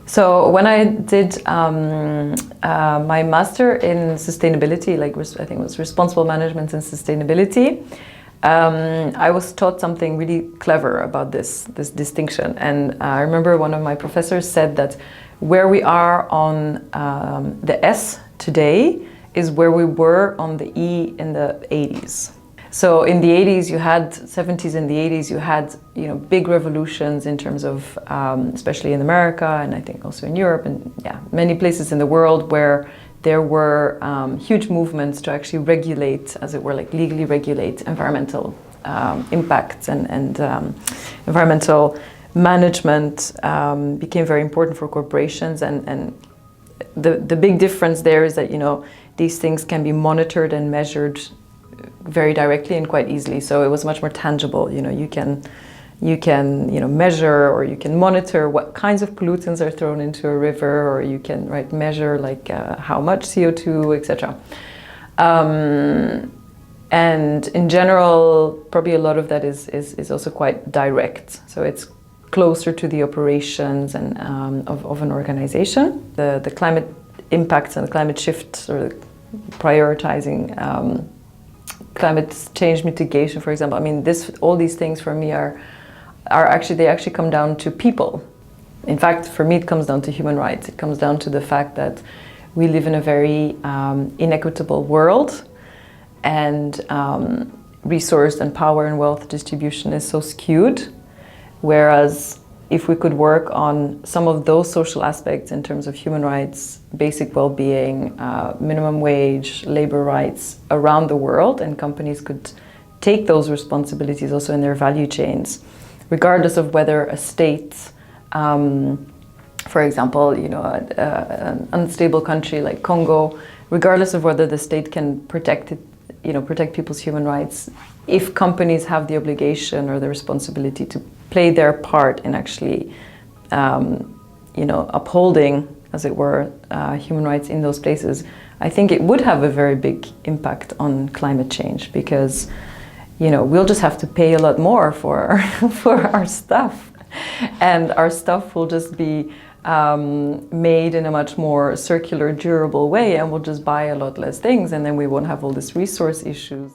So when I did my master in sustainability, I think it was responsible management and sustainability, I was taught something really clever about this distinction. And I remember one of my professors said that where we are on the S today is where we were on the E in the 80s. So in the 80s, 70s and the 80s, you had big revolutions in terms of, especially in America and I think also in Europe and many places in the world where there were huge movements to actually regulate, as it were, like legally regulate environmental impacts and environmental management became very important for corporations. And the big difference there is that, these things can be monitored and measured very directly and quite easily. So it was much more tangible. You can measure or you can monitor what kinds of pollutants are thrown into a river, or you can measure how much CO2, etc. And in general, probably a lot of that is also quite direct. So it's closer to the operations and of an organization. The climate impacts and the climate shift, or prioritizing climate change mitigation, for example. I mean, all these things for me are actually come down to people. In fact, for me, it comes down to human rights. It comes down to the fact that we live in a very inequitable world, and resource and power and wealth distribution is so skewed. Whereas if we could work on some of those social aspects in terms of human rights, basic well-being, minimum wage, labor rights around the world, and companies could take those responsibilities also in their value chains, regardless of whether a state, for example, an unstable country like Congo, regardless of whether the state can protect people's human rights, if companies have the obligation or the responsibility to play their part in actually, upholding, as it were, human rights in those places, I think it would have a very big impact on climate change, because we'll just have to pay a lot more for our stuff, and our stuff will just be made in a much more circular, durable way, and we'll just buy a lot less things, and then we won't have all these resource issues.